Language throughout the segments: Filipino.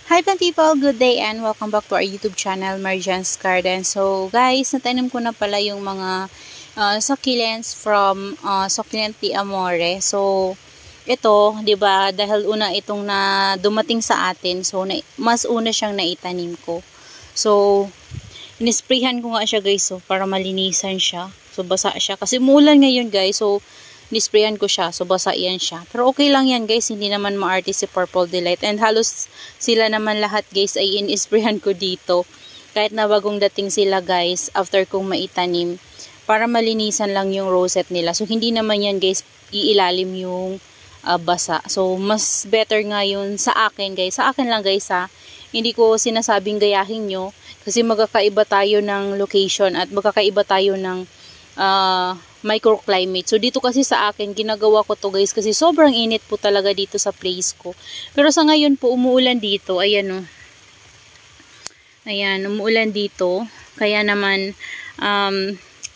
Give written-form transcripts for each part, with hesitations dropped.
Hi people, good day and welcome back to our YouTube channel, Marjan's Garden. So guys, natanim ko na pala yung mga succulents from Succulent Di Amore. So ito, 'di ba, dahil una itong na dumating sa atin, so mas una siyang naitanim ko. So inisprayhan ko nga siya guys, so para malinisan siya. So basa siya kasi umulan ngayon guys. So nisprayan ko siya, so basa yan siya. Pero okay lang yan guys, hindi naman maarte si Purple Delight. And halos sila naman lahat guys ay inisprayan ko dito. Kahit na bagong dating sila guys, after kong maitanim, para malinisan lang yung rosette nila. So hindi naman yan guys, iilalim yung basa. So mas better nga yun sa akin guys. Sa akin lang guys ha. Hindi ko sinasabing gayahin nyo. Kasi magkakaiba tayo ng location at magkakaiba tayo ng microclimate. So dito kasi sa akin ginagawa ko to guys kasi sobrang init po talaga dito sa place ko. Pero sa ngayon po umuulan dito. Ayan oh. Ayan, umuulan dito. Kaya naman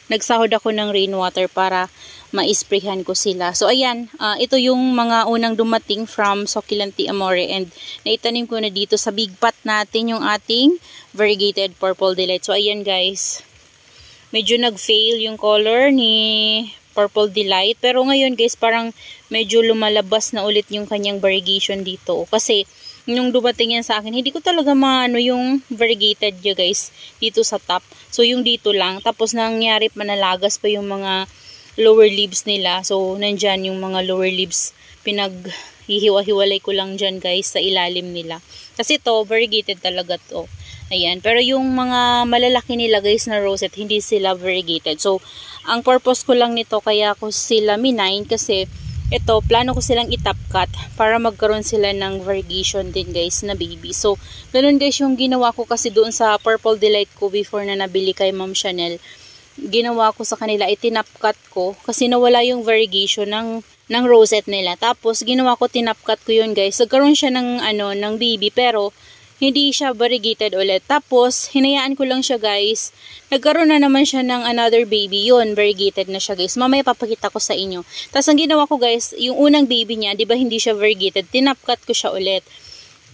nagsahod ako ng rainwater para ma-sprayhan ko sila. So ayan, ito yung mga unang dumating from Succulent Di Amore and naitanim ko na dito sa big pot natin yung ating variegated Purple Delight. So ayan guys. Medyo nag-fail yung color ni Purple Delight. Pero ngayon guys, parang medyo lumalabas na ulit yung kanyang variegation dito. Kasi, nung dumating yan sa akin, hindi ko talaga maano yung variegated niya guys, dito sa top. So, yung dito lang. Tapos, nangyari manalagas pa yung mga lower leaves nila. So, nandyan yung mga lower leaves. Pinaghihiwa-hiwalay ko lang dyan guys, sa ilalim nila. Kasi to variegated talaga to. Ayan, pero yung mga malalaki nila guys na rosette, hindi sila variegated. So, ang purpose ko lang nito, kaya ko sila minine kasi ito, plano ko silang itop cut para magkaroon sila ng variegation din guys na baby. So, ganun guys yung ginawa ko kasi doon sa Purple Delight ko before na nabili kay Ma'am Chanel. Ginawa ko sa kanila, itinop cut ko kasi nawala yung variegation ng rosette nila. Tapos, ginawa ko, tinop cut ko yun guys. Nagkaroon siya ng, ng baby pero hindi siya variegated ulit. Tapos, hinayaan ko lang siya guys. Nagkaroon na naman siya ng another baby. Yun, variegated na siya guys. Mamaya papakita ko sa inyo. Tapos, ang ginawa ko guys, yung unang baby niya, di ba hindi siya variegated, tinapkat ko siya ulit.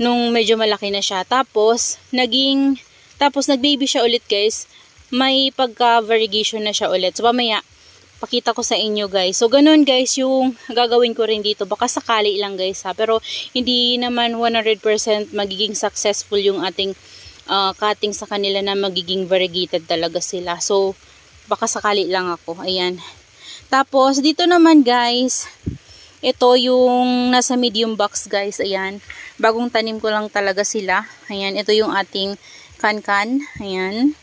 Nung medyo malaki na siya. Tapos, nag-baby siya ulit guys. May pagka-variegation na siya ulit. So, mamaya, pakita ko sa inyo guys. So ganun guys yung gagawin ko rin dito. Baka sakali lang guys ha. Pero hindi naman 100% magiging successful yung ating cutting sa kanila na magiging variegated talaga sila. So baka sakali lang ako. Ayan. Tapos dito naman guys, ito yung nasa medium box guys. Ayan. Bagong tanim ko lang talaga sila. Ayan. Ito yung ating kan-kan. Ayan.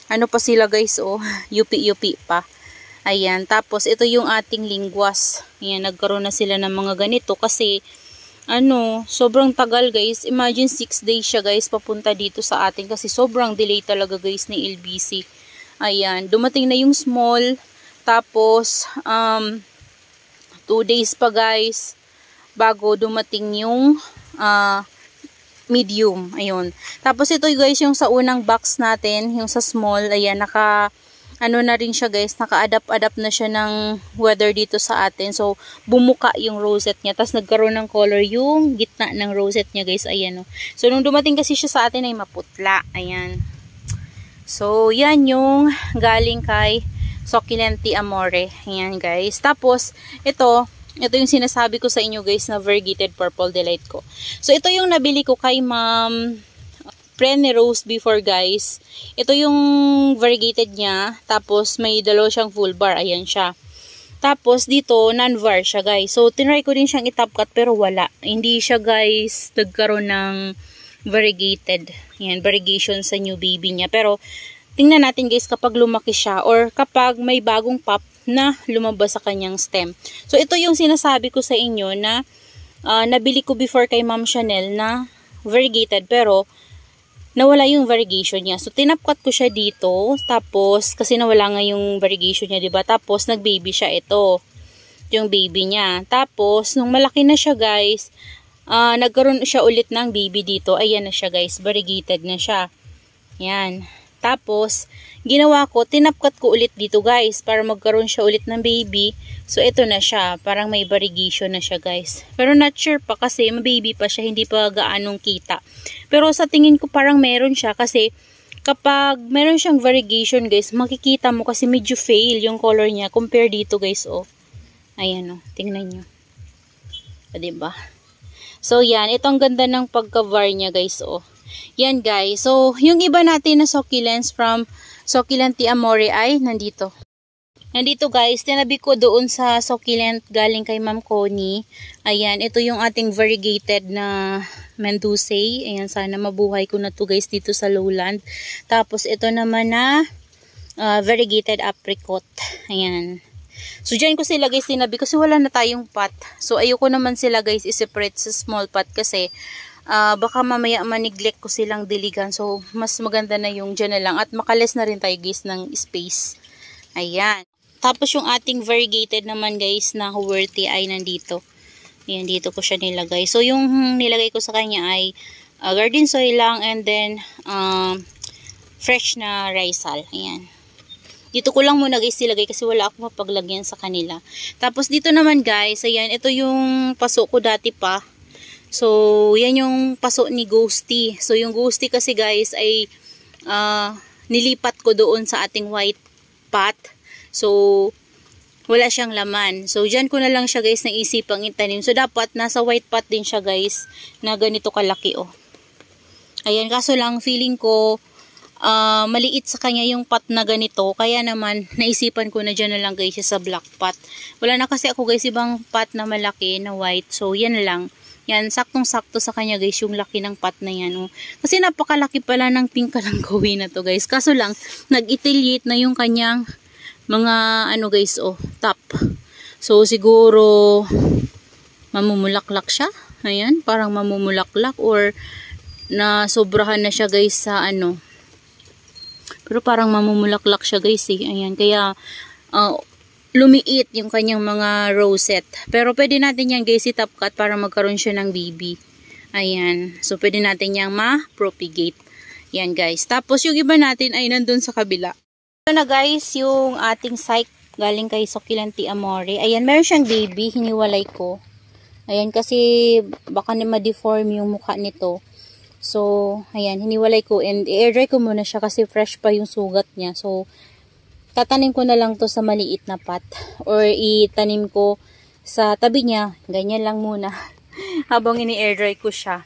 Ano pa sila guys oh. Yupi-yupi pa. Ayan, tapos ito yung ating lingwas. Ayan, nagkaroon na sila ng mga ganito kasi sobrang tagal guys. Imagine 6 days siya guys papunta dito sa atin kasi sobrang delay talaga guys ni LBC. Ayan, dumating na yung small. Tapos 2 days pa guys bago dumating yung medium. Ayun. Tapos ito guys yung sa unang box natin, yung sa small. Ayan, na rin siya guys, naka-adapt na siya ng weather dito sa atin. So, bumuka yung rosette niya. Tapos, nagkaroon ng color yung gitna ng rosette niya guys. Ayan o. So, nung dumating kasi siya sa atin ay maputla. Ayan. So, yan yung galing kay Succulent Di Amore. Ayan guys. Tapos, ito yung sinasabi ko sa inyo guys na variegated Purple Delight ko. So, ito yung nabili ko kay Ma'am Prene Rose before guys. Ito yung variegated niya. Tapos may dalawa siyang full bar. Ayan siya. Tapos dito non-var siya guys. So tinry ko din siyang i-top cut pero wala. Hindi siya guys nagkaroon ng variegated. Ayan, variegation sa new baby niya. Pero tingnan natin guys kapag lumaki siya or kapag may bagong pop na lumabas sa kanyang stem. So ito yung sinasabi ko sa inyo na nabili ko before kay Ma'am Chanel na variegated pero nawala yung variegation niya. So, tinapkat ko siya dito. Tapos, kasi nawala nga yung variegation niya, diba? Tapos, nag-baby siya ito. Yung baby niya. Tapos, nung malaki na siya, guys, nagkaroon siya ulit ng baby dito. Ayan na siya, guys. Variegated na siya. Yan. Tapos, ginawa ko, tinapkat ko ulit dito guys, para magkaroon siya ulit ng baby. So, ito na siya, parang may variegation na siya guys. Pero not sure pa kasi, baby pa siya, hindi pa gaanong kita. Pero sa tingin ko parang meron siya kasi, kapag meron siyang variegation guys, makikita mo kasi medyo fail yung color niya, compare dito guys, oh. Ayan, oh, tingnan nyo. O, diba? So, yan, ito ang ganda ng pagka-var niya guys, oh. Yan guys. So, yung iba natin na succulents from Succulenti Amore ay nandito. Nandito guys, tinabi ko doon sa succulent galing kay Ma'am Connie. Ayan, ito yung ating variegated na Mendozae. Ayan, sana mabuhay ko na to guys dito sa lowland. Tapos ito naman na variegated apricot. Ayan. So, dyan ko sila guys tinabi kasi wala na tayong pot. So, ayoko naman sila guys i-separate sa small pot kasi baka mamaya ma-neglect ko silang diligan. So, mas maganda na yung dyan na lang. At makalis na rin tayo guys ng space. Ayan. Tapos yung ating variegated naman guys na Huerti ay nandito. Ayan, dito ko siya nilagay. So, yung nilagay ko sa kanya ay garden soil lang and then fresh na risal. Ayan. Dito ko lang muna guys nilagay kasi wala akong mapaglagyan sa kanila. Tapos dito naman guys, ayan, ito yung paso ko dati pa. So, yan yung paso ni Ghosty. So, yung Ghosty kasi guys ay nilipat ko doon sa ating white pot. So, wala siyang laman. So, dyan ko na lang siya guys naisipang itanim. So, dapat nasa white pot din siya guys na ganito kalaki oh. Ayan, kaso lang feeling ko maliit sa kanya yung pot na ganito. Kaya naman, naisipan ko na dyan na lang guys sa black pot. Wala na kasi ako guys ibang pot na malaki na white. So, yan lang. Yan, saktong-sakto sa kanya guys yung laki ng pot na yan. Oh. Kasi napakalaki pala ng pink kalangkawi na to guys. Kaso lang, nag-itiliate na yung kanyang mga ano guys, oh, top. So, siguro mamumulaklak siya. Ayan, parang mamumulaklak or na sobrahan na siya guys sa ano. Pero parang mamumulaklak siya guys eh. Ayan, kaya lumiit yung kanyang mga rosette. Pero pwede natin yan guys i-top cut para magkaroon siya ng baby. Ayan. So pwede natin yang ma-propagate. Yan guys. Tapos yung iba natin ay nandun sa kabila. Ito na guys yung ating cyc galing kay Succulenti Amore. Ayan, meron siyang baby. Hiniwalay ko. Ayan, kasi baka na ma-deform yung mukha nito. So, ayan, hiniwalay ko and i-air dry ko muna siya kasi fresh pa yung sugat niya. So, tatanim ko na lang to sa maliit na pot or itanim ko sa tabi niya, ganyan lang muna habang ini-air dry ko siya.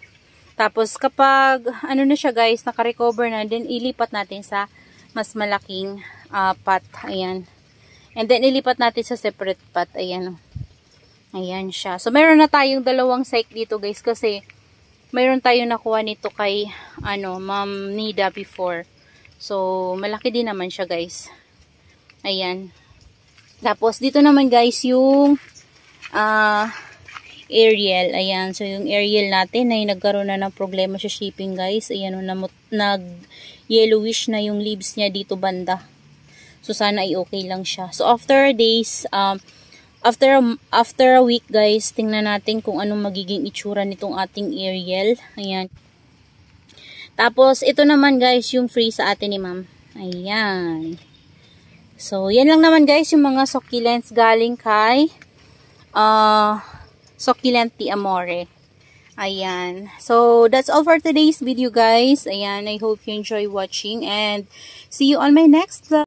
Tapos kapag ano na siya guys, naka-recover na, then ilipat natin sa mas malaking pot. Ayan. And then ilipat natin sa separate pot. Ayan. Ayan siya. So meron na tayong dalawang cyc dito guys kasi mayroon tayong nakuha nito kay Ma'am Nida before. So malaki din naman siya guys. Ayan. Tapos, dito naman guys, yung Ariel. Ayan. So, yung Ariel natin ay nagkaroon na ng problema sa shipping guys. Ayan, nag-yellowish na yung leaves niya dito banda. So, sana ay okay lang siya. So, after days, after a week guys, tingnan natin kung anong magiging itsura nitong ating Ariel. Ayan. Tapos, ito naman guys, yung free sa atin ni ma'am. Ayan. So, yan lang naman guys yung mga succulents galing kay Succulenti Amore. Ayan. So, that's all for today's video guys. Ayan, I hope you enjoy watching and see you on my next vlog.